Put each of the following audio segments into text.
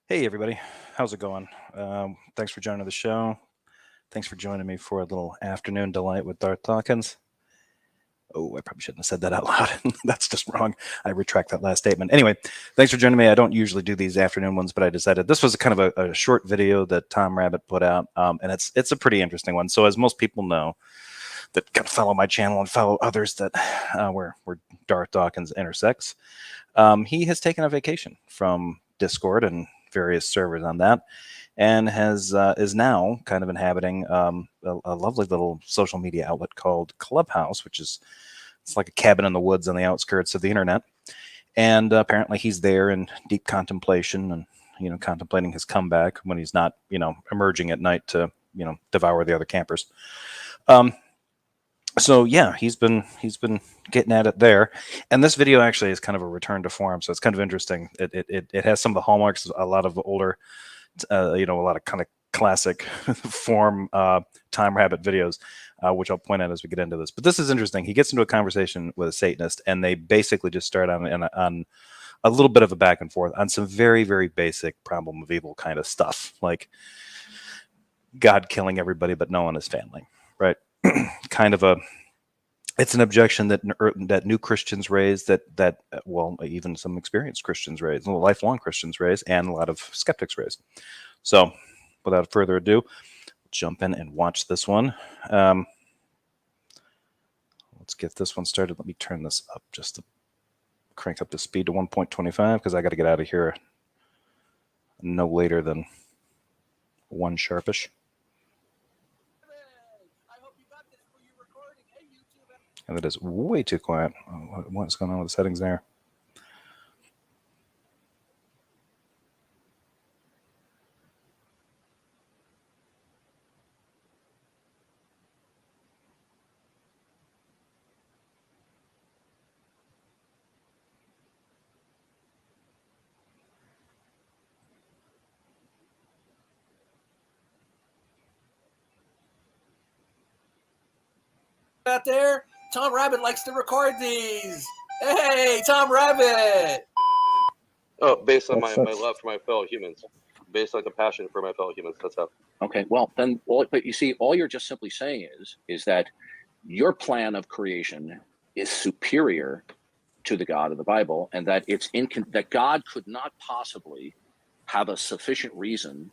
Hey, everybody. How's it going? Thanks for joining the show. Thanks for joining me for a little afternoon delight with Darth Dawkins. Oh, I probably shouldn't have said that out loud. That's just wrong. I retract that last statement. Anyway, thanks for joining me. I don't usually do these afternoon ones, but I decided this was kind of a short video that Tom Rabbit put out, and it's a pretty interesting one. So as most people know that kind of follow my channel and follow others that where Darth Dawkins intersects, he has taken a vacation from Discord and various servers on that, and is now kind of inhabiting a lovely little social media outlet called Clubhouse, which is it's like a cabin in the woods on the outskirts of the internet. And apparently he's there in deep contemplation and contemplating his comeback when he's not emerging at night to devour the other campers. So yeah, he's been getting at it there, and this video actually is kind of a return to form. So it's kind of interesting. It has some of the hallmarks, a lot of older, a lot of kind of classic form Time Rabbit videos, which I'll point out as we get into this. But this is interesting. He gets into a conversation with a Satanist, and they basically just start on a little bit of a back and forth on some very, very basic problem of evil kind of stuff, like God killing everybody but no one his family, right? Kind of it's an objection that new Christians raise, that even some experienced Christians raise, lifelong Christians raise, and a lot of skeptics raise. So without further ado, jump in and watch this one. Let's get this one started. Let me turn this up just to crank up the speed to 1.25 because I got to get out of here no later than 1 sharpish. And it is way too quiet. What's going on with the settings there? Out there, Tom Rabbit likes to record these. Hey, Tom Rabbit! Oh, based on my love for my fellow humans, based on compassion for my fellow humans. That's how. Okay, well then, but you see, all you're just simply saying is that your plan of creation is superior to the God of the Bible, and that that God could not possibly have a sufficient reason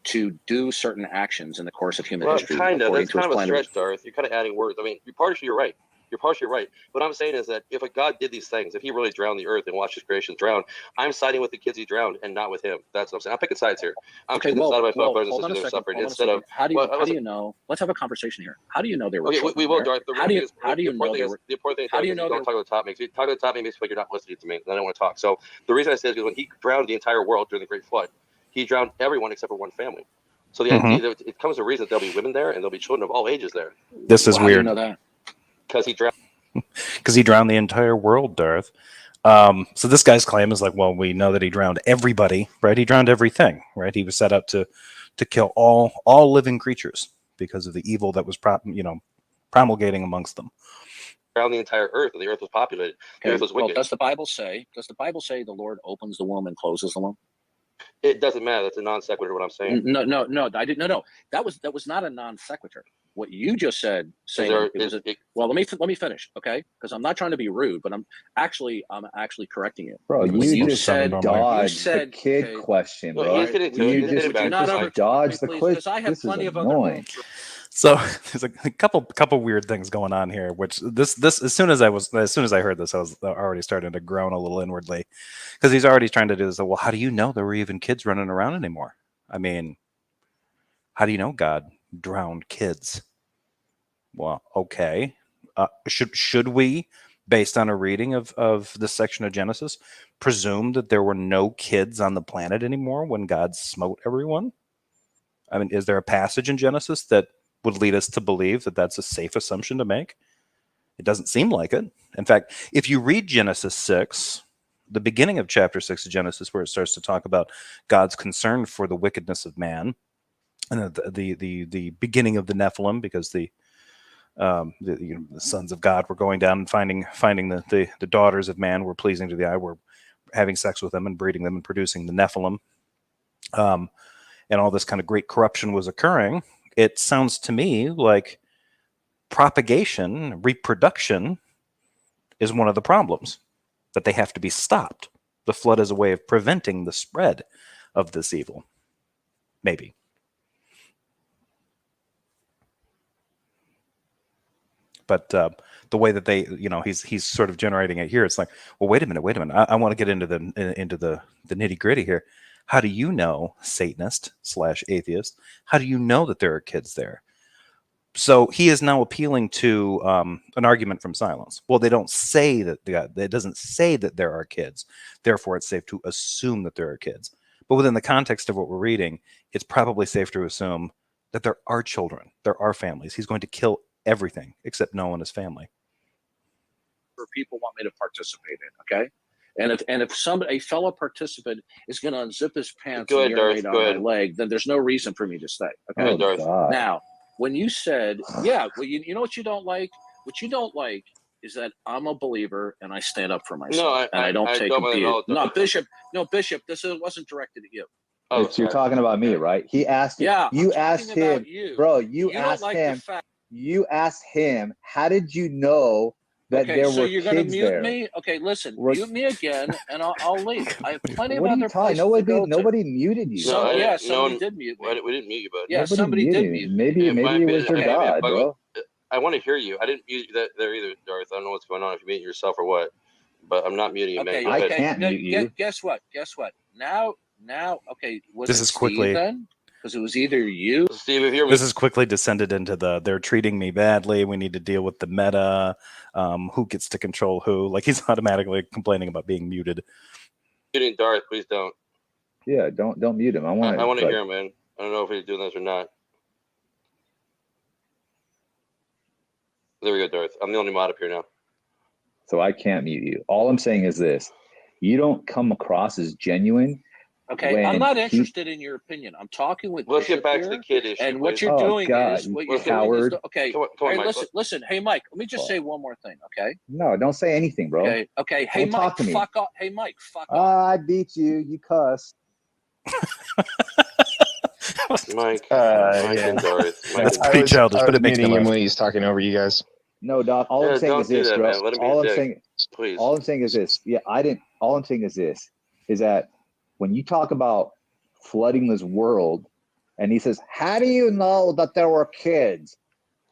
to do certain actions in the course of human history. Kind of. That's kind of a stretch, Darth. You're kind of adding words. I mean, you're right. You're partially right. What I'm saying is that if a God did these things, if he really drowned the earth and watched his creation drown, I'm siding with the kids he drowned and not with him. That's what I'm saying. I'm picking sides here. I'm picking the side of my fellow brothers and sisters who are suffering instead of. How do you know? Let's have a conversation here. How do you know they were? Okay, we will, Darth. How do you know they were? The important thing is don't talk about the top. If you talk about the top, it makes like you're not listening to me, and I don't want to talk. So the reason I say is because when he drowned the entire world during the Great Flood, he drowned everyone except for one family. So the idea that it comes to a reason that there'll be women there and there'll be children of all ages there. This is weird. How do you know that? Because he drowned. Because he drowned the entire world, Darth. So this guy's claim is like, well, we know that he drowned everybody, right? He drowned everything, right? He was set up to kill all living creatures because of the evil that was promulgating amongst them. Around the entire earth, and the earth was populated. The earth was wicked. Well, does the Bible say the Lord opens the womb and closes the womb? It doesn't matter. That's a non sequitur. What I'm saying. No. I didn't. No. That was not a non sequitur. What you just said. Well, let me finish, okay? Because I'm not trying to be rude, but I'm actually correcting you. Bro, you just said dodge the kid question, bro. You just dodge the question. Because I have plenty of other. So there's a couple weird things going on here, which this as soon as I heard this, I was already starting to groan a little inwardly, because he's already trying to do this. Well, how do you know there were even kids running around anymore? I mean, how do you know God drowned kids? Well, okay. Should we, based on a reading of this section of Genesis, presume that there were no kids on the planet anymore when God smote everyone? I mean, is there a passage in Genesis that would lead us to believe that that's a safe assumption to make? It doesn't seem like it. In fact, if you read Genesis 6, the beginning of chapter 6 of Genesis, where it starts to talk about God's concern for the wickedness of man, and the beginning of the Nephilim, because the sons of God were going down and finding the daughters of man were pleasing to the eye, were having sex with them and breeding them and producing the Nephilim. and all this kind of great corruption was occurring, it sounds to me like propagation, reproduction is one of the problems, that they have to be stopped. The flood is a way of preventing the spread of this evil. Maybe. But the way that they, he's sort of generating it here, it's like, well, wait a minute. I want to get into the nitty gritty here. How do you know, Satanist / atheist, how do you know that there are kids there? So he is now appealing to an argument from silence. Well, they don't say that it doesn't say that there are kids. Therefore, it's safe to assume that there are kids. But within the context of what we're reading, it's probably safe to assume that there are children, there are families. He's going to kill everything except Noah and his family. People want me to participate in, okay? And if a fellow participant is going to unzip his pants and urinate on my leg, then there's no reason for me to stay. Okay. Now, when you said, well, you know what you don't like? What you don't like is that I'm a believer and I stand up for myself and I don't take abuse. No, Bishop, this wasn't directed at you. Oh, so you're talking about me, right? He asked. Yeah, you asked him, bro. You asked him. You asked him, how did you know that there were kids there? Okay, so you're going to mute me? Okay, listen, mute me again, and I'll leave. I have plenty of other places to go. Nobody muted you. Somebody did mute me. We didn't mute you, bud. Yeah, somebody did mute me. Maybe it was your God, bro. I want to hear you. I didn't mute you there either, Darth. I don't know what's going on, if you mute yourself or what, but I'm not muting you, man. I can't mute you. Guess what? Now, okay, this is quickly then? Because it was either you, Steve. If you're this has quickly descended into they're treating me badly. We need to deal with the meta. Who gets to control who? Like, he's automatically complaining about being muted. Muting Darth, please don't. Yeah, don't mute him. I want to hear him, man. I don't know if he's doing this or not. There we go, Darth. I'm the only mod up here now. So I can't mute you. All I'm saying is this: you don't come across as genuine. Okay, I'm not interested in your opinion. I'm talking with. Let's get back to the kid issue. And what you're doing is coward. Okay, come on, Mike, listen. Hey, Mike, let me just say one more thing, okay? No, don't say anything, bro. Okay. Hey, Mike, fuck off. Hey, Mike, fuck off. I beat you. You cuss. Mike and Darth. That's pretty childish, but it makes me laugh. When he's talking over you guys. No, Doc. All I'm saying is this, bro. All I'm saying is this. Yeah, all I'm saying is this: is that when you talk about flooding this world, and he says, "How do you know that there were kids?"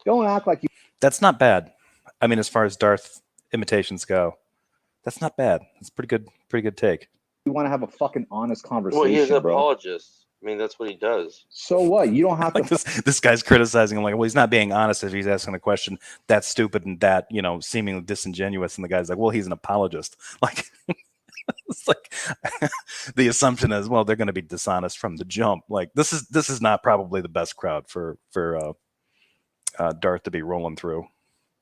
Don't act like you. That's not bad. I mean, as far as Darth imitations go, that's not bad. It's pretty good take. You want to have a fucking honest conversation, well, he's an bro. apologist. I mean, that's what he does. So what? You don't have like to. This guy's criticizing him like, well, he's not being honest if he's asking a question that's stupid and that, seemingly disingenuous. And the guy's like, well, he's an apologist. Like, it's like the assumption is, well, they're going to be dishonest from the jump. Like, this is not probably the best crowd for Darth to be rolling through.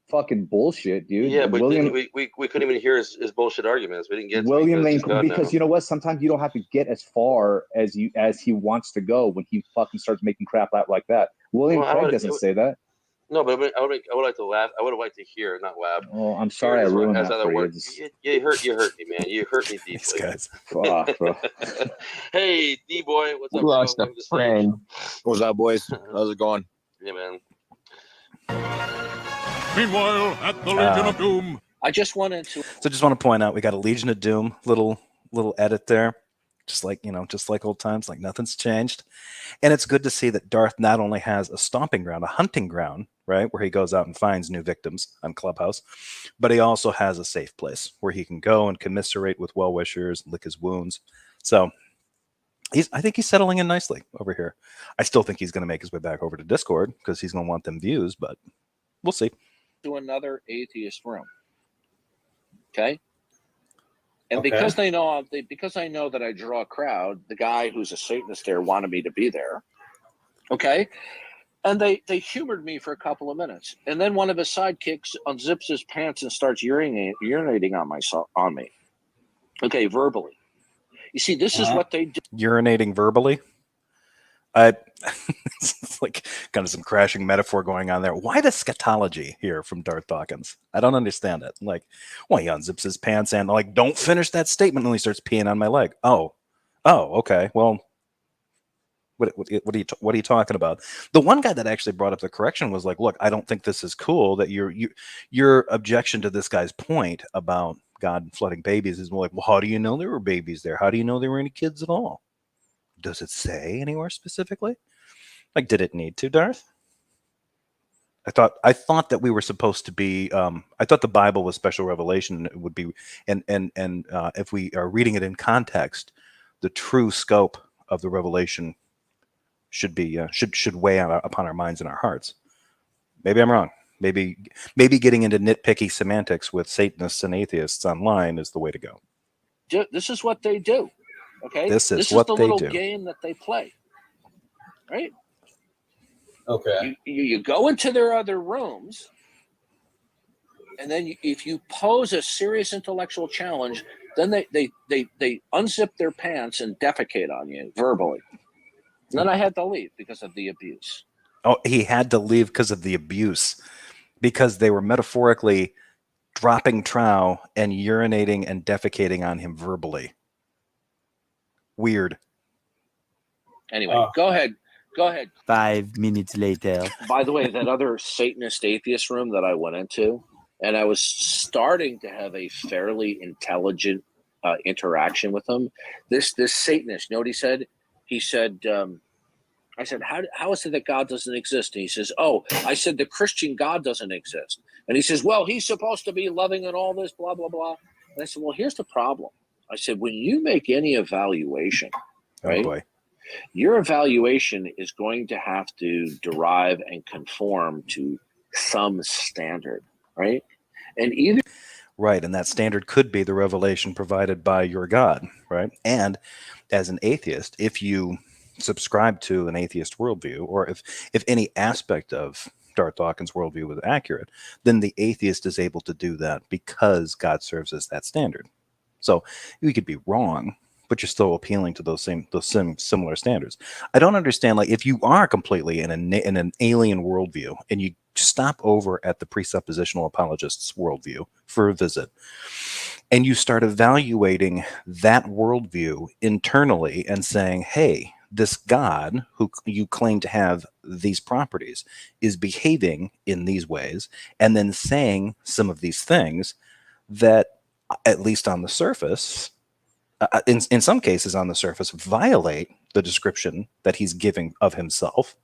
Fucking bullshit, dude. Yeah, but we couldn't even hear his bullshit arguments. We didn't get William Lane because you know what? Sometimes you don't have to get as far as he wants to go when he fucking starts making crap out like that. William Craig doesn't say that. No, but I would like to laugh. I would have liked to hear, not laugh. Oh, I'm sorry, I ruined that for you. You hurt me, man. You hurt me deeply. These guys. Fuck, bro. Hey, D-boy, what's up? We lost a friend. What's up, boys? How's it going? Yeah, man. Meanwhile, at the Legion of Doom. I just want to point out we got a Legion of Doom little edit there. Just like old times, like nothing's changed. And it's good to see that Darth not only has a stomping ground, a hunting ground, right, where he goes out and finds new victims on Clubhouse, but he also has a safe place where he can go and commiserate with well-wishers, lick his wounds. So I think he's settling in nicely over here. I still think he's going to make his way back over to Discord because he's going to want them views, but we'll see. To another atheist room. Okay? And because I know that I draw a crowd, the guy who's a Satanist there wanted me to be there. Okay? And they humored me for a couple of minutes. And then one of his sidekicks unzips his pants and starts urinating on me. Okay, verbally. You see, this is what they do. Urinating verbally? It's like kind of some crashing metaphor going on there. Why the scatology here from Darth Dawkins? I don't understand it. Like, well, he unzips his pants and like, don't finish that statement when he starts peeing on my leg. Oh, okay. Well, What are you talking about? The one guy that actually brought up the correction was like, look, I don't think this is cool. That your objection to this guy's point about God flooding babies is more like, well, how do you know there were babies there? How do you know there were any kids at all? Does it say anywhere specifically? Like, did it need to, Darth? I thought that we were supposed to be. I thought the Bible was special revelation. It would be, and if we are reading it in context, the true scope of the revelation should be should weigh upon our minds and our hearts. Maybe I'm wrong. Maybe getting into nitpicky semantics with Satanists and atheists online is the way to go. This is what they do. Okay, this is the little game that they play, right? Okay. You go into their other rooms, and then if you pose a serious intellectual challenge, then they unzip their pants and defecate on you verbally. And then I had to leave because of the abuse. Oh, he had to leave because of the abuse, because they were metaphorically dropping trow and urinating and defecating on him verbally. Weird. Anyway, go ahead. 5 minutes later. By the way, that other Satanist atheist room that I went into, and I was starting to have a fairly intelligent interaction with him. This Satanist, you know what he said? He said, I said, how is it that God doesn't exist? And he says, I said, the Christian God doesn't exist. And he says, well, he's supposed to be loving and all this, blah, blah, blah. And I said, well, here's the problem. I said, when you make any evaluation, right? Oh boy. Your evaluation is going to have to derive and conform to some standard, right? And that standard could be the revelation provided by your God, right? And as an atheist, if you subscribe to an atheist worldview, or if any aspect of Darth Dawkins' worldview was accurate, then the atheist is able to do that because God serves as that standard. So you could be wrong, but you're still appealing to those similar standards. I don't understand, like, if you are completely in an alien worldview and you stop over at the presuppositional apologists' worldview for a visit, and you start evaluating that worldview internally and saying, hey, this God who you claim to have these properties is behaving in these ways, and then saying some of these things that, at least on the surface, in some cases on the surface, violate the description that he's giving of himself,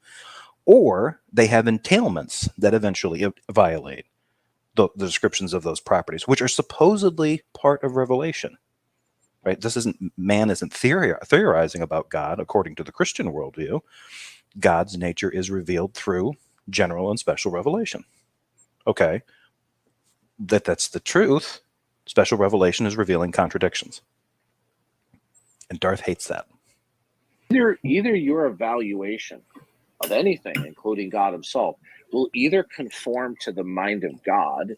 or they have entailments that eventually violate the descriptions of those properties, which are supposedly part of revelation. Right? Man isn't theorizing about God according to the Christian worldview. God's nature is revealed through general and special revelation. Okay, that's the truth. Special revelation is revealing contradictions. And Darth hates that. Either your evaluation of anything, including God himself, will either conform to the mind of God,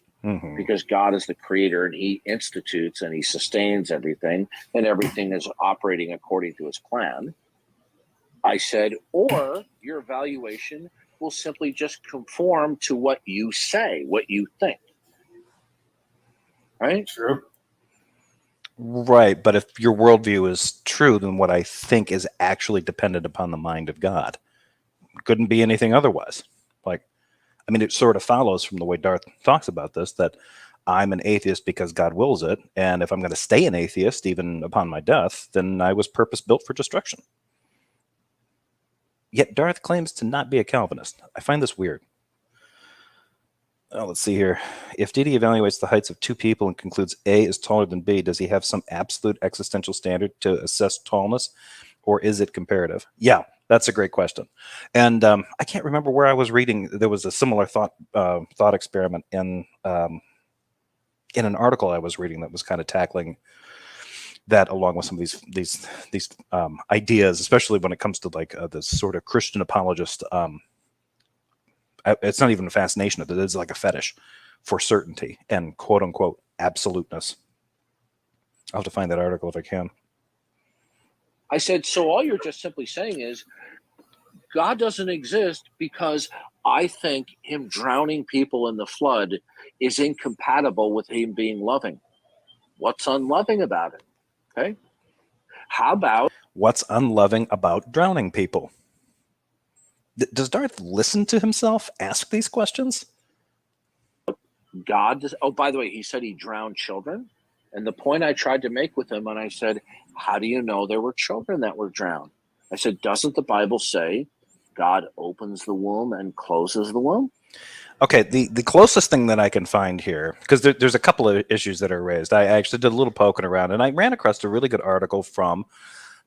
because God is the creator and he institutes and he sustains everything, and everything is operating according to his plan. I said, or your evaluation will simply just conform to what you say, what you think. Right? True. Right, but if your worldview is true, then what I think is actually dependent upon the mind of God. Couldn't be anything otherwise. It sort of follows from the way Darth talks about this, that I'm an atheist because God wills it, and if I'm going to stay an atheist even upon my death, then I was purpose-built for destruction. Yet Darth claims to not be a Calvinist. I find this weird. Let's see here. If D.D. evaluates the heights of two people and concludes A is taller than B, does he have some absolute existential standard to assess tallness, or is it comparative? Yeah, that's a great question. And I can't remember where I was reading. There was a similar thought experiment in an article I was reading that was kind of tackling that, along with some of these ideas, especially when it comes to this sort of Christian apologist. It's not even a fascination of it. It's like a fetish for certainty and quote unquote absoluteness. I'll have to find that article if I can. I said, so all you're just simply saying is God doesn't exist because I think him drowning people in the flood is incompatible with him being loving. What's unloving about it? Okay. How about what's unloving about drowning people? Does Darth listen to himself ask these questions? God does. Oh, by the way, he said he drowned children. And the point I tried to make with him, and I said, how do you know there were children that were drowned? I said, doesn't the Bible say God opens the womb and closes the womb? Okay, the closest thing that I can find here, because there's a couple of issues that are raised. I actually did a little poking around, and I ran across a really good article from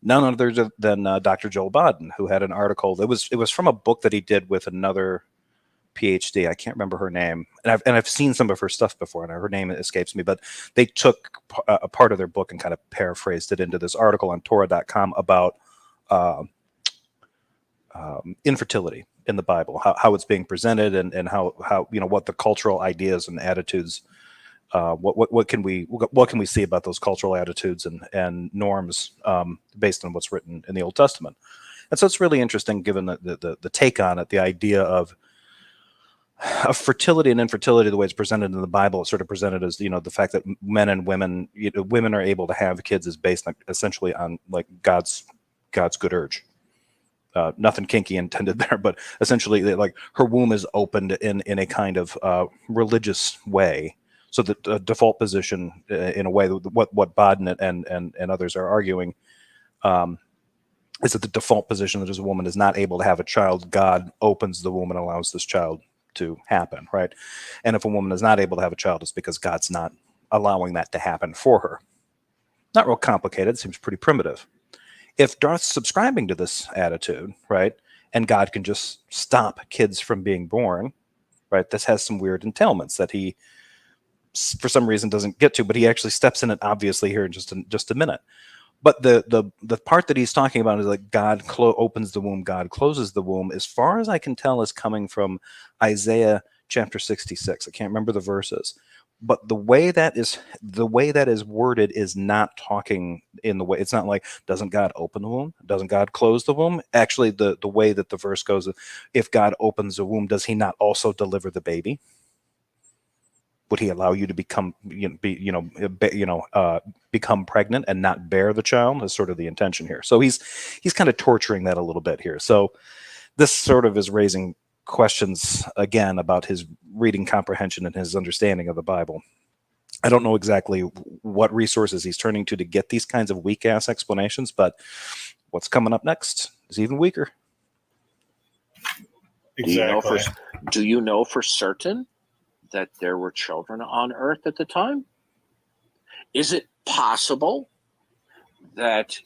none other than Dr. Joel Bodden, who had an article. It was from a book that he did with another PhD. I can't remember her name, and I've seen some of her stuff before, and her name escapes me. But they took a part of their book and kind of paraphrased it into this article on Torah.com about infertility in the Bible, how it's being presented, and how what the cultural ideas and attitudes, what can we see about those cultural attitudes and norms based on what's written in the Old Testament. And so it's really interesting, given the take on it, the idea of fertility and infertility, the way it's presented in the Bible. It's sort of presented as, the fact that men and women, women are able to have kids is based on, essentially on like God's good urge. Nothing kinky intended there, but essentially, like, her womb is opened in a kind of religious way. So the default position, in a way, what Bodden and others are arguing, is that the default position that as a woman is not able to have a child, God opens the womb and allows this child to happen, right? And if a woman is not able to have a child, it's because God's not allowing that to happen for her. Not real complicated. Seems pretty primitive. If Darth's subscribing to this attitude, right, and God can just stop kids from being born, right, this has some weird entailments that he, for some reason, doesn't get to, but he actually steps in it obviously here in just a minute. But the part that he's talking about is like God opens the womb, God closes the womb, as far as I can tell, is coming from Isaiah chapter 66. I can't remember the verses. But the way that is worded is not talking in the way, it's not like, doesn't God open the womb? Doesn't God close the womb? Actually, the way that the verse goes, if God opens the womb, does he not also deliver the baby? Would he allow you to become pregnant and not bear the child? Is sort of the intention here. So he's kind of torturing that a little bit here. So this sort of is raising questions again about his reading comprehension and his understanding of the Bible. I don't know exactly what resources he's turning to get these kinds of weak ass explanations, but what's coming up next is even weaker. Exactly. Do you know for certain that there were children on Earth at the time? Is it possible that...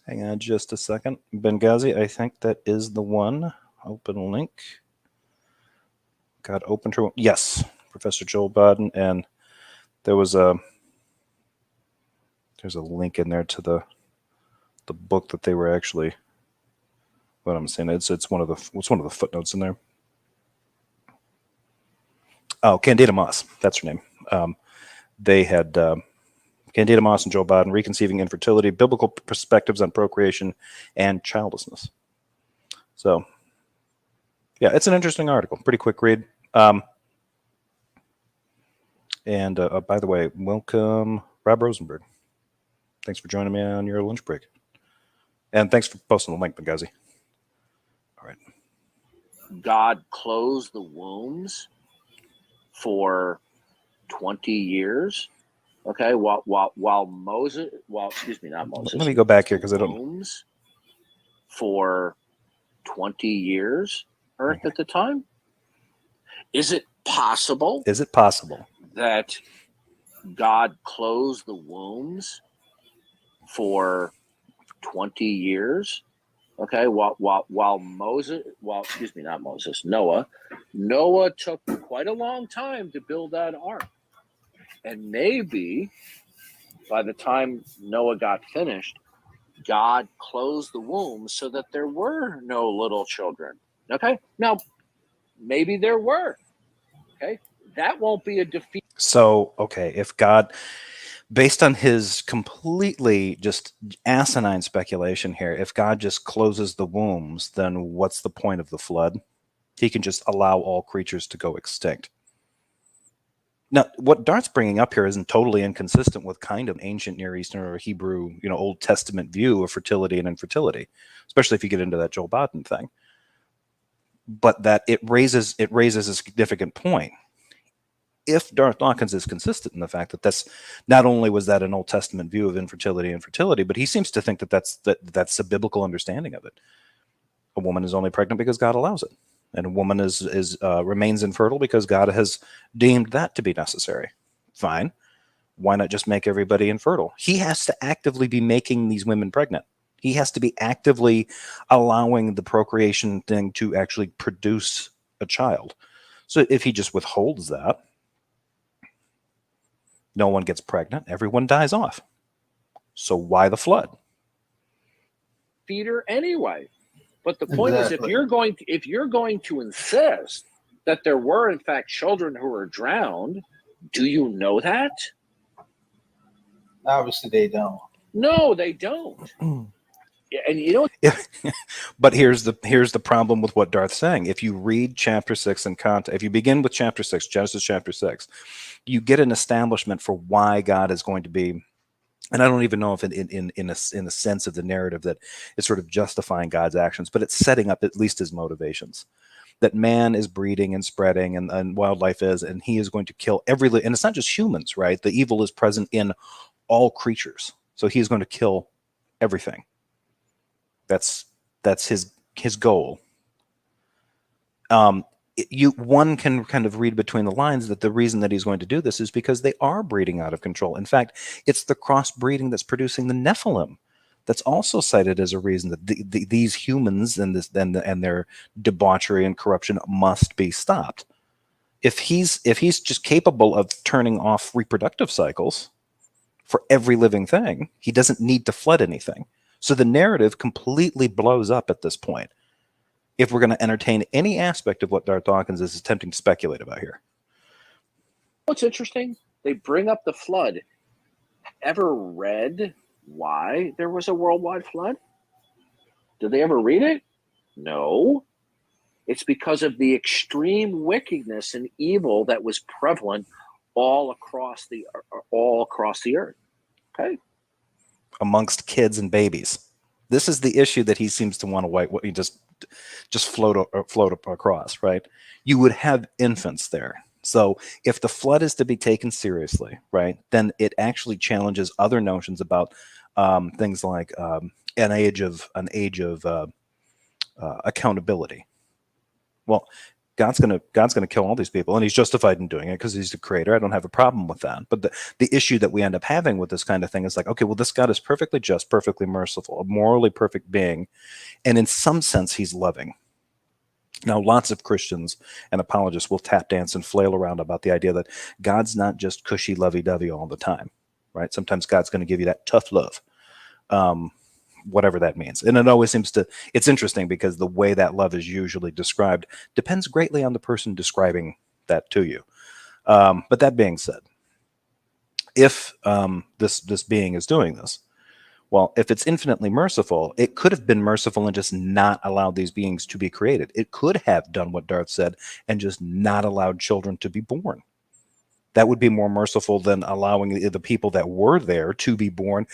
Hang on just a second. Benghazi, I think that is the one. Open link. God opened her. Yes, Professor Joel Bodden, and there's a link in there to the book that they were actually. What I'm saying, it's one of the footnotes in there. Oh, Candida Moss, that's her name. They had Candida Moss and Joel Bodden, Reconceiving Infertility, Biblical Perspectives on Procreation and Childlessness. So, yeah, it's an interesting article. Pretty quick read. And by the way, welcome, Rob Rosenberg. Thanks for joining me on your lunch break. And thanks for posting the link, Benghazi. All right. God closed the wombs for 20 years. Okay, while Moses, not Moses. Let me go back here because I don't. Wombs for 20 years, Earth at the time. Is it possible? Is it possible that God closed the wombs for 20 years? Okay, while Moses, not Moses, Noah took quite a long time to build that ark. And maybe by the time Noah got finished, God closed the womb so that there were no little children. Okay, now maybe there were. Okay, that won't be a defeat. So, okay, if God, based on his completely just asinine speculation here, if God just closes the wombs, then what's the point of the flood? He can just allow all creatures to go extinct. Now, what Darth's bringing up here isn't totally inconsistent with kind of ancient Near Eastern or Hebrew, Old Testament view of fertility and infertility, especially if you get into that Joel Bodden thing. but that it raises a significant point. If Darth Dawkins is consistent in the fact that that's not only was that an Old Testament view of infertility and fertility, but he seems to think that that's a biblical understanding of it. A woman is only pregnant because God allows it, and a woman remains infertile because God has deemed that to be necessary. Fine. Why not just make everybody infertile? He has to actively be making these women pregnant. He has to be actively allowing the procreation thing to actually produce a child. So if he just withholds that, no one gets pregnant, everyone dies off. So why the flood? Feeder anyway. But the point is, if you're going to insist that there were in fact children who were drowned, do you know that? Obviously, they don't. No, they don't. And you know, but here's the problem with what Darth's saying. If you read chapter 6 in context, if you begin with chapter 6, Genesis chapter 6, you get an establishment for why God is going to be, and I don't even know if in a sense of the narrative that it's sort of justifying God's actions, but it's setting up at least his motivations. That man is breeding and spreading, and wildlife is, and he is going to kill and it's not just humans, right? The evil is present in all creatures, so he's going to kill everything. That's his goal. One can kind of read between the lines that the reason that he's going to do this is because they are breeding out of control. In fact, it's the crossbreeding that's producing the Nephilim that's also cited as a reason that these humans and their debauchery and corruption must be stopped. If he's just capable of turning off reproductive cycles for every living thing, he doesn't need to flood anything. So the narrative completely blows up at this point if we're going to entertain any aspect of what Darth Dawkins is attempting to speculate about here. What's interesting, they bring up the flood. Ever read why there was a worldwide flood? Did they ever read it? No. It's because of the extreme wickedness and evil that was prevalent all across the earth. Okay. Amongst kids and babies. This is the issue that he seems to want to just float across, right? You would have infants there. So if the flood is to be taken seriously, right, then it actually challenges other notions about things like an age of accountability. Well, God's gonna kill all these people, and he's justified in doing it because he's the creator. I don't have a problem with that. But the issue that we end up having with this kind of thing is like, okay, well, this God is perfectly just, perfectly merciful, a morally perfect being, and in some sense, he's loving. Now, lots of Christians and apologists will tap dance and flail around about the idea that God's not just cushy, lovey-dovey all the time, right? Sometimes God's going to give you that tough love. Whatever that means. And it always seems to, it's interesting because the way that love is usually described depends greatly on the person describing that to you. But that being said, if this being is doing this, well, if it's infinitely merciful, it could have been merciful and just not allowed these beings to be created. It could have done what Darth said and just not allowed children to be born. That would be more merciful than allowing the people that were there to be born,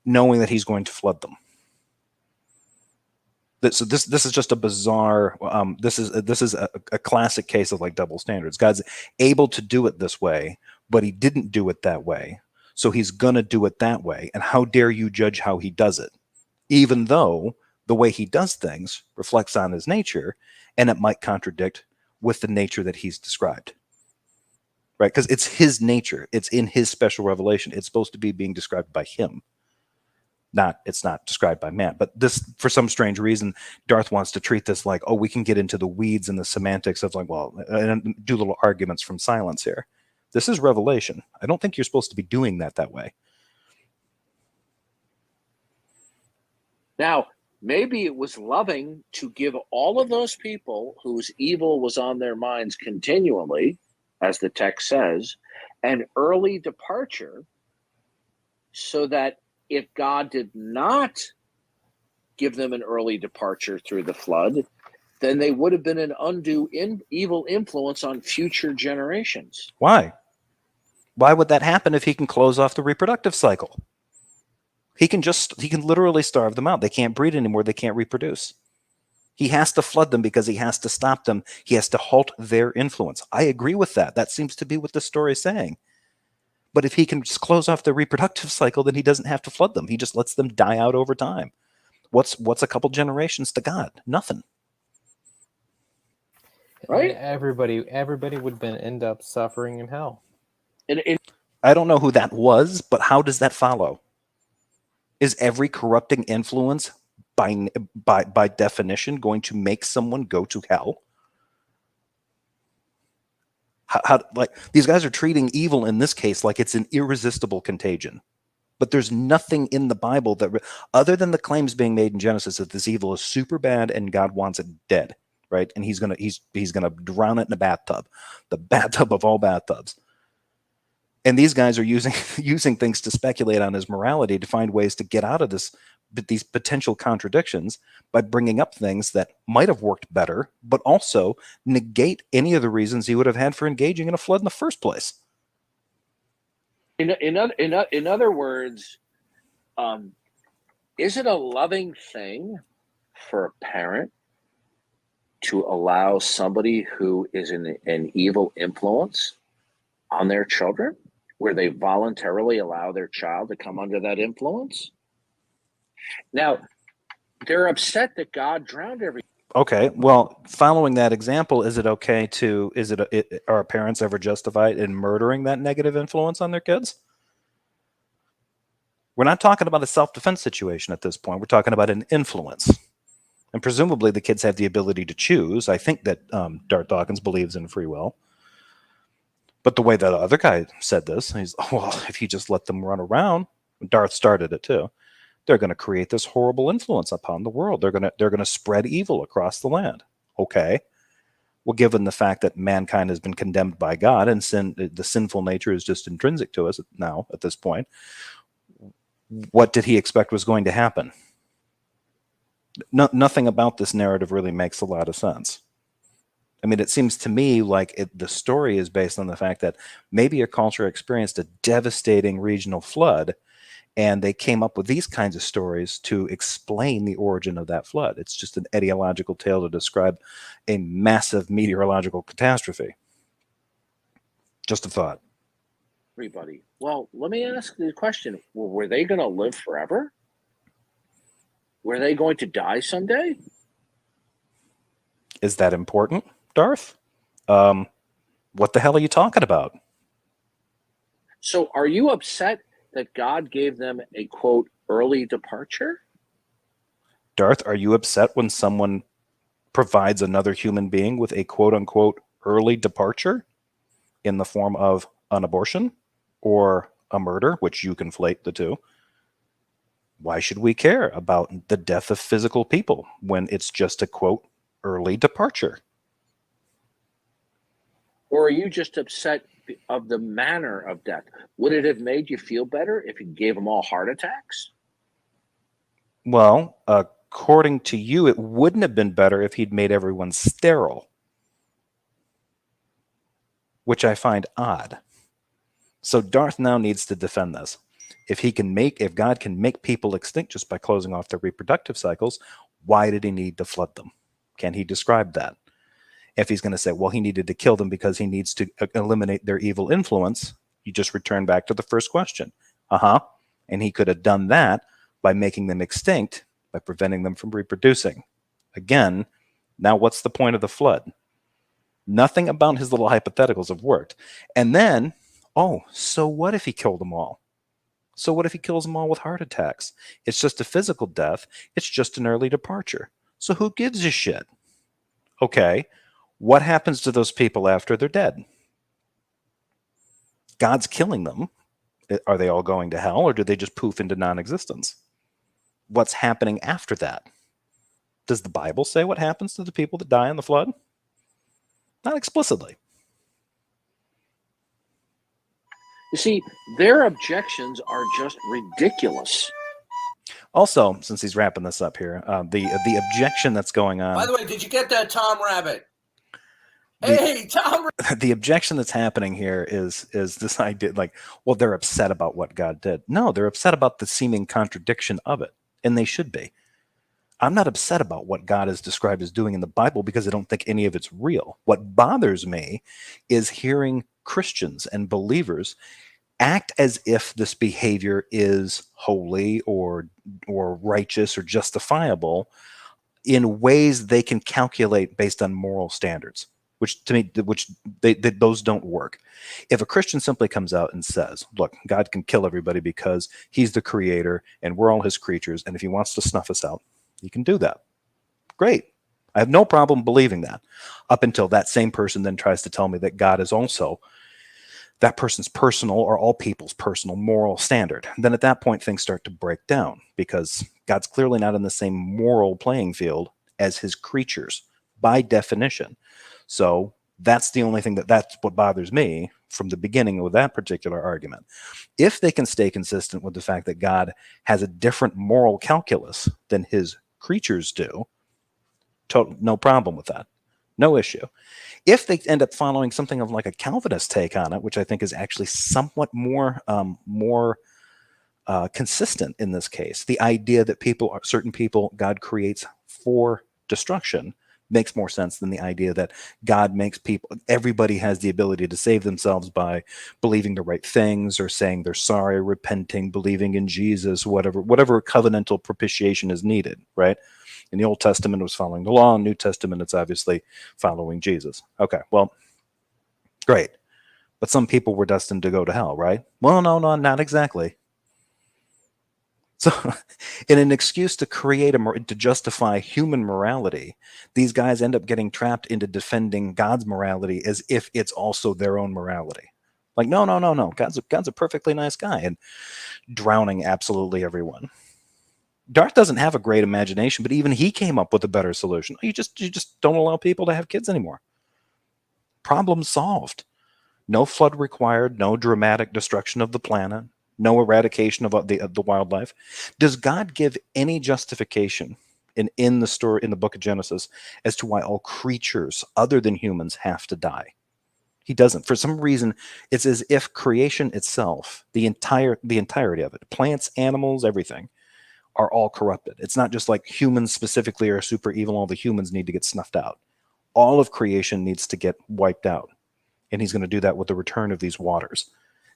knowing that he's going to flood them. So this is just a bizarre. This is a classic case of like double standards. God's able to do it this way, but he didn't do it that way, so he's gonna do it that way. And how dare you judge how he does it, even though the way he does things reflects on his nature, and it might contradict with the nature that he's described. Right? Because it's his nature. It's in his special revelation. It's supposed to be being described by him. It's not described by man. But this, for some strange reason, Darth wants to treat this like, oh, we can get into the weeds and the semantics of like, well, and do little arguments from silence here. This is revelation. I don't think you're supposed to be doing that way. Now, maybe it was loving to give all of those people whose evil was on their minds continually, as the text says, an early departure, so that if God did not give them an early departure through the flood, then they would have been an undue evil influence on future generations. Why? Why would that happen if he can close off the reproductive cycle? He can literally starve them out. They can't breed anymore. They can't reproduce. He has to flood them because he has to stop them. He has to halt their influence. I agree with that. That seems to be what the story is saying. But if he can just close off their reproductive cycle, then he doesn't have to flood them. He just lets them die out over time. What's a couple generations to God? Nothing. Right? Everybody would end up suffering in hell. I don't know who that was, but how does that follow? Is every corrupting influence by definition going to make someone go to hell? How like these guys are treating evil in this case like it's an irresistible contagion. But there's nothing in the Bible that other than the claims being made in Genesis that this evil is super bad and God wants it dead, right? And he's gonna drown it in a bathtub, the bathtub of all bathtubs. And these guys are using things to speculate on his morality to find ways to get out of these potential contradictions by bringing up things that might have worked better, but also negate any of the reasons he would have had for engaging in a flood in the first place. In other words, is it a loving thing for a parent to allow somebody who is an evil influence on their children, where they voluntarily allow their child to come under that influence? Now, they're upset that God drowned everything. Okay, well, following that example, are parents ever justified in murdering that negative influence on their kids? We're not talking about a self-defense situation at this point. We're talking about an influence. And presumably the kids have the ability to choose. I think that Darth Dawkins believes in free will. But the way that other guy said this, he's, well, if you just let them run around, Darth started it too, they're going to create this horrible influence upon the world. They're going to spread evil across the land. Okay. Well, given the fact that mankind has been condemned by God and the sinful nature is just intrinsic to us now at this point, what did he expect was going to happen? Nothing about this narrative really makes a lot of sense. I mean, it seems to me like the story is based on the fact that maybe a culture experienced a devastating regional flood, and they came up with these kinds of stories to explain the origin of that flood. It's just an etiological tale to describe a massive meteorological catastrophe. Just a thought. Everybody. Well, let me ask the question. Were they going to live forever? Were they going to die someday? Is that important, Darth? What the hell are you talking about? So are you upset that God gave them a, quote, early departure? Darth, are you upset when someone provides another human being with a, quote unquote, early departure in the form of an abortion or a murder, which you conflate the two? Why should we care about the death of physical people when it's just a, quote, early departure? Or are you just upset of the manner of death? Would it have made you feel better if you gave them all heart attacks? Well, according to you, it wouldn't have been better if he'd made everyone sterile, which I find odd. So Darth now needs to defend this. If God can make people extinct just by closing off their reproductive cycles, why did he need to flood them? Can he describe that? If he's going to say, well, he needed to kill them because he needs to eliminate their evil influence, you just return back to the first question. And he could have done that by making them extinct, by preventing them from reproducing. Again, now what's the point of the flood? Nothing about his little hypotheticals have worked. And then, so what if he killed them all? So what if he kills them all with heart attacks? It's just a physical death. It's just an early departure. So who gives a shit? Okay, what happens to those people after they're dead? God's killing them. Are they all going to hell, or do they just poof into non-existence? What's happening after that? Does the Bible say what happens to the people that die in the flood? Not explicitly. You see, their objections are just ridiculous. Also, since he's wrapping this up here, the objection that's going on. By the way, did you get that, Tom Rabbit? Hey, Tom. The objection that's happening here is this idea, like, well, they're upset about what God did. No, they're upset about the seeming contradiction of it, and they should be. I'm not upset about what God is described as doing in the Bible because I don't think any of it's real. What bothers me is hearing Christians and believers act as if this behavior is holy or righteous or justifiable in ways they can calculate based on moral standards, which to me, those don't work. If a Christian simply comes out and says, look, God can kill everybody because he's the creator and we're all his creatures, and if he wants to snuff us out, he can do that. Great. I have no problem believing that, up until that same person then tries to tell me that God is also that person's personal, or all people's personal, moral standard. And then at that point, things start to break down, because God's clearly not in the same moral playing field as his creatures by definition. So that's the only thing that's what bothers me from the beginning with that particular argument. If they can stay consistent with the fact that God has a different moral calculus than his creatures do, no problem with that. No issue. If they end up following something of like a Calvinist take on it, which I think is actually somewhat more consistent in this case, the idea that certain people God creates for destruction makes more sense than the idea that God makes everybody has the ability to save themselves by believing the right things, or saying they're sorry, repenting, believing in Jesus, whatever covenantal propitiation is needed, right? In the Old Testament, it was following the law. In the New Testament, it's obviously following Jesus. Okay, well, great. But some people were destined to go to hell, right? Well, no, not exactly. So in an excuse to to justify human morality, these guys end up getting trapped into defending God's morality as if it's also their own morality. Like, no. God's a perfectly nice guy, and drowning absolutely everyone. Darth doesn't have a great imagination, but even he came up with a better solution. You just don't allow people to have kids anymore. Problem solved. No flood required, no dramatic destruction of the planet, no eradication of the wildlife. Does God give any justification in the story, in the book of Genesis, as to why all creatures other than humans have to die? He doesn't. For some reason, it's as if creation itself, the entirety of it, plants, animals, everything, are all corrupted. It's not just like humans specifically are super evil, all the humans need to get snuffed out. All of creation needs to get wiped out. And he's going to do that with the return of these waters.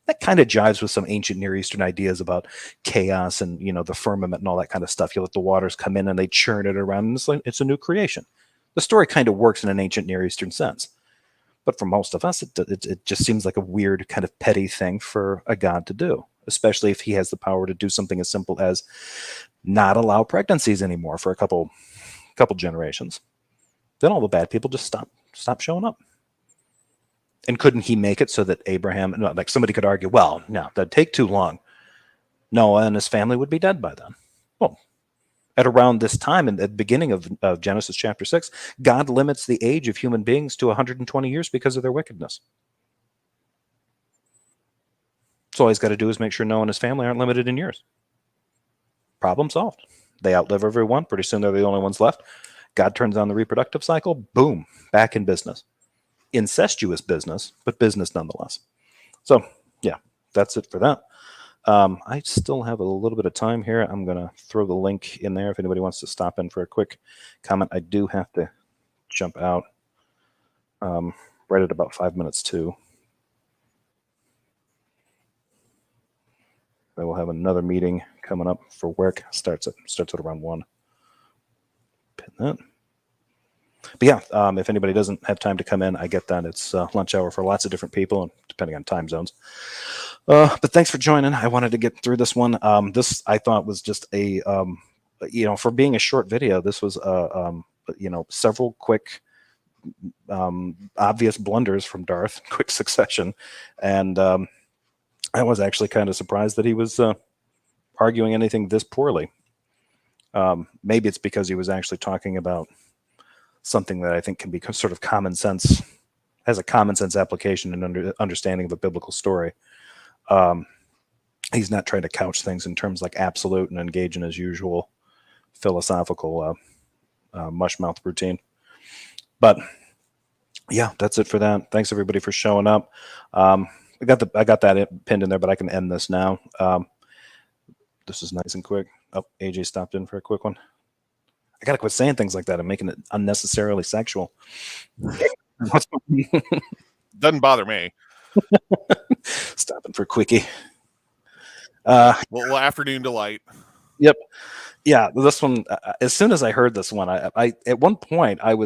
That kind of jives with some ancient Near Eastern ideas about chaos and, the firmament and all that kind of stuff. You let the waters come in and they churn it around, and it's a new creation. The story kind of works in an ancient Near Eastern sense. But for most of us, it just seems like a weird kind of petty thing for a God to do, especially if he has the power to do something as simple as not allow pregnancies anymore for a couple generations. Then all the bad people just stop showing up. And couldn't he make it so that Abraham, like somebody could argue, well, no, that'd take too long. Noah and his family would be dead by then. Well, at around this time, in the beginning of Genesis chapter 6, God limits the age of human beings to 120 years because of their wickedness. So all he's got to do is make sure Noah and his family aren't limited in years. Problem solved. They outlive everyone. Pretty soon they're the only ones left. God turns on the reproductive cycle. Boom, back in business. Incestuous business, but business nonetheless. So yeah, that's it for that. I still have a little bit of time here. I'm going to throw the link in there if anybody wants to stop in for a quick comment. I do have to jump out right at about 5 minutes to. I will have another meeting coming up for work. Starts at around 1. Pin that. But yeah, if anybody doesn't have time to come in, I get that. It's lunch hour for lots of different people, depending on time zones. But thanks for joining. I wanted to get through this one. This I thought was just a, for being a short video, this was, several quick, obvious blunders from Darth, quick succession. And I was actually kind of surprised that he was arguing anything this poorly. Maybe it's because he was actually talking about something that I think can be sort of common sense, has a common sense application and understanding of a biblical story. He's not trying to couch things in terms like absolute and engage in his usual philosophical mushmouth routine. But yeah, that's it for that. Thanks everybody for showing up. I got that pinned in there, but I can end this now. This is nice and quick. Oh, AJ stopped in for a quick one. I gotta quit saying things like that and making it unnecessarily sexual. Doesn't bother me. Stopping for quickie. Well, afternoon delight. Yep. Yeah, this one. As soon as I heard this one, I at one point I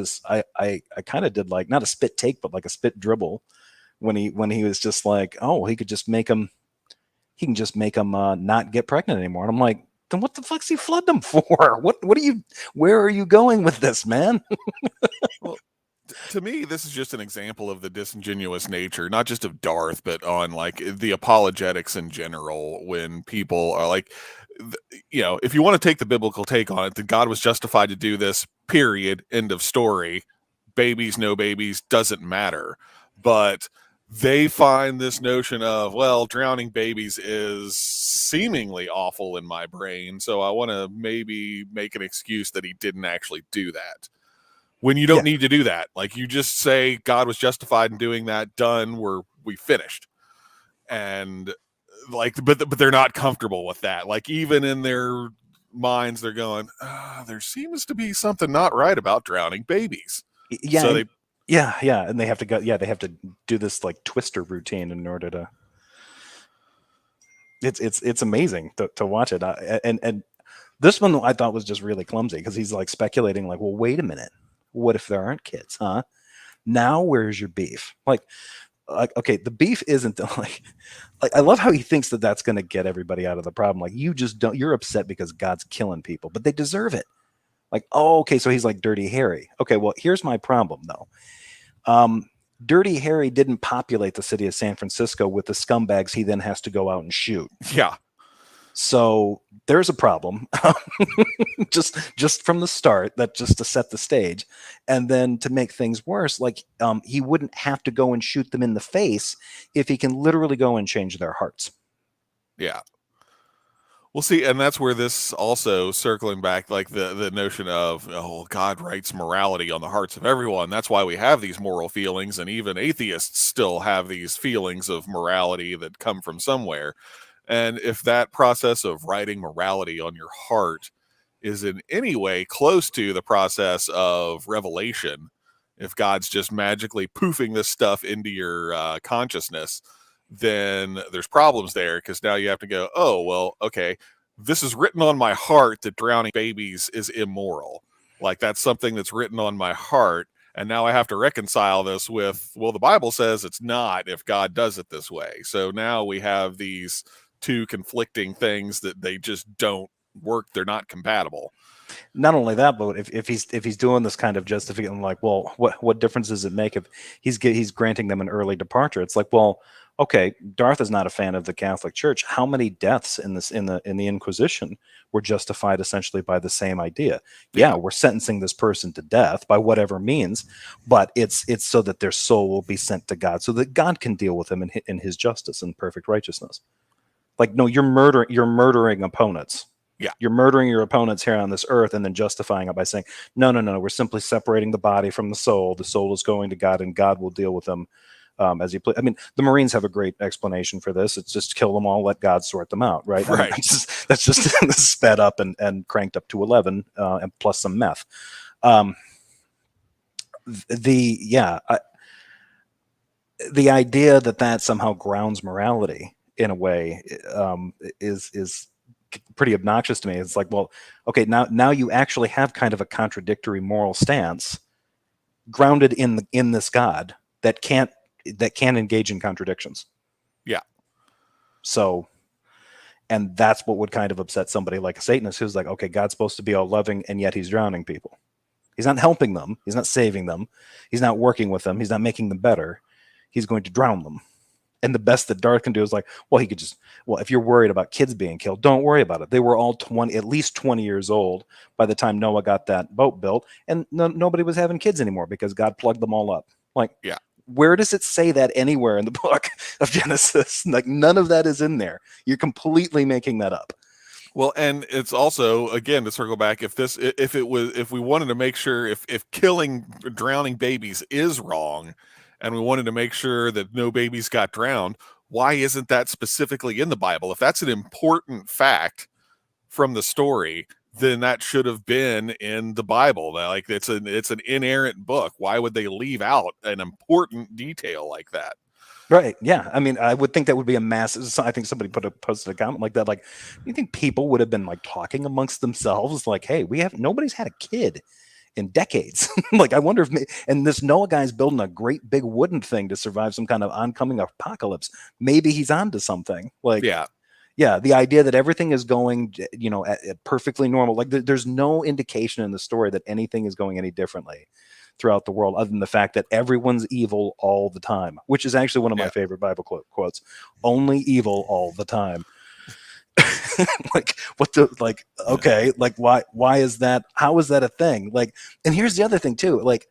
kind of did like not a spit take, but like a spit dribble when he was just like, oh, he can just make them not get pregnant anymore. And I'm like, then what the fuck's he flood them for? Where are you going with this, man? Well, to me, this is just an example of the disingenuous nature, not just of Darth, but on like the apologetics in general. When people are like, if you want to take the biblical take on it, that God was justified to do this, period, end of story. Babies, no babies, doesn't matter. But they find this notion of, well, drowning babies is seemingly awful in my brain, so I want to maybe make an excuse that he didn't actually do that. When you don't need to do that. Like, you just say God was justified in doing that, done, we finished. And like, but they're not comfortable with that. Like, even in their minds, they're going, there seems to be something not right about drowning babies. Yeah. So and they have to go. Yeah, they have to do this like twister routine in order to. It's amazing to watch it, and this one I thought was just really clumsy because he's like speculating like, well, wait a minute, what if there aren't kids, huh? Now where's your beef? Like okay, the beef isn't like I love how he thinks that that's going to get everybody out of the problem. Like, you're upset because God's killing people, but they deserve it. Like, oh, okay, so he's like Dirty Harry. Okay, well, here's my problem though. Dirty Harry didn't populate the city of San Francisco with the scumbags he then has to go out and shoot. Yeah. So there's a problem just from the start, that just to set the stage. And then to make things worse, like he wouldn't have to go and shoot them in the face if he can literally go and change their hearts. Yeah. Well, see, and that's where this also circling back, like the notion of, God writes morality on the hearts of everyone. That's why we have these moral feelings, and even atheists still have these feelings of morality that come from somewhere. And if that process of writing morality on your heart is in any way close to the process of revelation, if God's just magically poofing this stuff into your consciousness, then there's problems there, because now you have to go, oh, well, okay, this is written on my heart that drowning babies is immoral. Like, that's something that's written on my heart. And now I have to reconcile this with, well, the Bible says it's not if God does it this way. So now we have these two conflicting things that they just don't work. They're not compatible. Not only that, but if he's doing this kind of justification, like, well, what difference does it make if he's granting them an early departure? It's like, well, okay, Darth is not a fan of the Catholic Church. How many deaths in the Inquisition were justified essentially by the same idea? Yeah, we're sentencing this person to death by whatever means, but it's so that their soul will be sent to God, so that God can deal with them in His justice and perfect righteousness. Like, no, you're murdering opponents. Yeah. You're murdering your opponents here on this earth and then justifying it by saying, no, we're simply separating the body from the soul. The soul is going to God, and God will deal with them as He please. I mean, the Marines have a great explanation for this. It's just kill them all, let God sort them out, right? Right. I mean, that's just sped up and cranked up to 11 and plus some meth. The idea that somehow grounds morality in a way is pretty obnoxious to me. It's like, well, okay, now you actually have kind of a contradictory moral stance grounded in this God that can't engage in contradictions. Yeah. So, and that's what would kind of upset somebody like a Satanist who's like, okay, God's supposed to be all loving, and yet He's drowning people. He's not helping them. He's not saving them. He's not working with them. He's not making them better. He's going to drown them. And the best that Darth can do is like, well, he could just, well, if you're worried about kids being killed, don't worry about it. They were all at least 20 years old by the time Noah got that boat built, and nobody was having kids anymore because God plugged them all up. Like, yeah. Where does it say that anywhere in the book of Genesis? Like, none of that is in there. You're completely making that up. Well, and it's also, again, to circle back, if we wanted to make sure if drowning babies is wrong, and we wanted to make sure that no babies got drowned, why isn't that specifically in the Bible? If that's an important fact from the story, then that should have been in the Bible. Like it's an inerrant book. Why would they leave out an important detail like that? Right. Yeah. I mean, I would think that would be a massive. I think somebody posted a comment like that. Like, you think people would have been like talking amongst themselves, like, "Hey, nobody's had a kid in decades." Like, I wonder if, and this Noah guy's building a great big wooden thing to survive some kind of oncoming apocalypse. Maybe he's onto something. Like, yeah, the idea that everything is going, at perfectly normal. Like, there's no indication in the story that anything is going any differently throughout the world, other than the fact that everyone's evil all the time, which is actually one of my favorite Bible quotes. Only evil all the time. Okay, like why is that? How is that a thing? Like, and here's the other thing too. Like,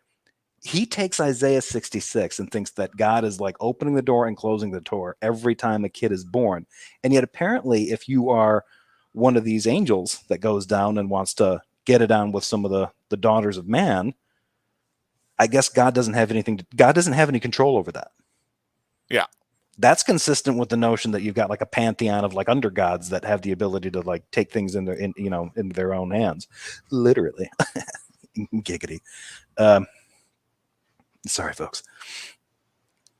he takes Isaiah 66 and thinks that God is like opening the door and closing the door every time a kid is born. And yet apparently, if you are one of these angels that goes down and wants to get it on with some of the daughters of man, I guess God doesn't have any control over that. Yeah. That's consistent with the notion that you've got like a pantheon of like under gods that have the ability to like take things in their own hands, literally. Giggity. Sorry, folks.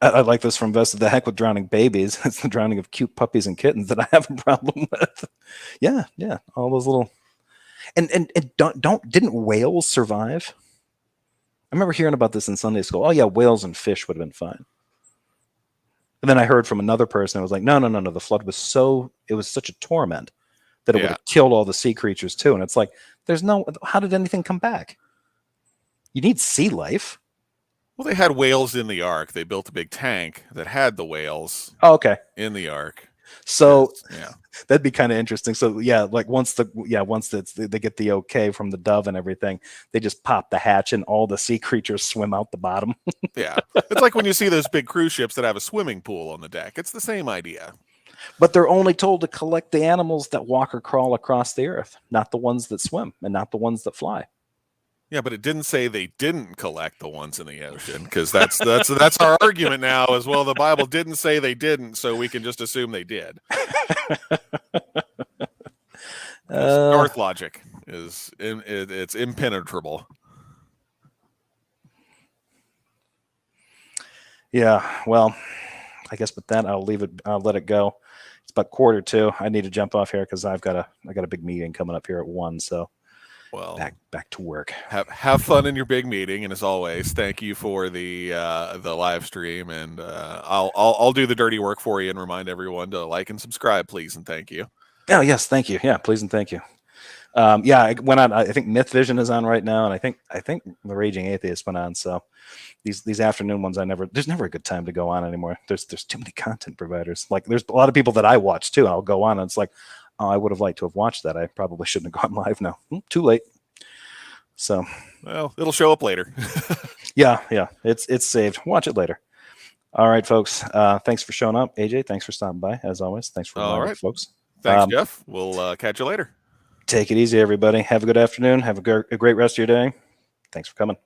I like this from Vesta. The heck with drowning babies. It's the drowning of cute puppies and kittens that I have a problem with. Yeah. All those little and didn't whales survive? I remember hearing about this in Sunday school. Oh yeah, whales and fish would have been fine. And then I heard from another person. I was like, no. The flood was such a torment that it would have killed all the sea creatures too. And it's like, how did anything come back? You need sea life. Well, they had whales in the ark. They built a big tank that had the whales. Oh, okay. In the ark. So that'd be kind of interesting. So like once they get the okay from the dove and everything, they just pop the hatch and all the sea creatures swim out the bottom. Yeah. It's like when you see those big cruise ships that have a swimming pool on the deck. It's the same idea. But they're only told to collect the animals that walk or crawl across the earth, not the ones that swim and not the ones that fly. Yeah, but it didn't say they didn't collect the ones in the ocean, because that's our argument now as well. The Bible didn't say they didn't, so we can just assume they did. Darth logic it's impenetrable. Yeah, well, I guess with that I'll let it go. It's about 1:45. I need to jump off here because I got a big meeting coming up here at 1. So. Well, back to work. Have fun in your big meeting, and as always, thank you for the live stream. And I'll do the dirty work for you and remind everyone to like and subscribe, please, and thank you. Oh yes, thank you. Yeah, please and thank you. I went on. I think Myth Vision is on right now, and I think The Raging Atheist went on. So these afternoon ones, there's never a good time to go on anymore. There's too many content providers. Like there's a lot of people that I watch too. I'll go on, and it's like, oh, I would have liked to have watched that. I probably shouldn't have gone live now. Too late. So, well, it'll show up later. yeah, it's saved. Watch it later. All right, folks. Thanks for showing up, AJ. Thanks for stopping by, as always. Thanks for all right, folks. Thanks, Jeff. We'll catch you later. Take it easy, everybody. Have a good afternoon. Have a great rest of your day. Thanks for coming.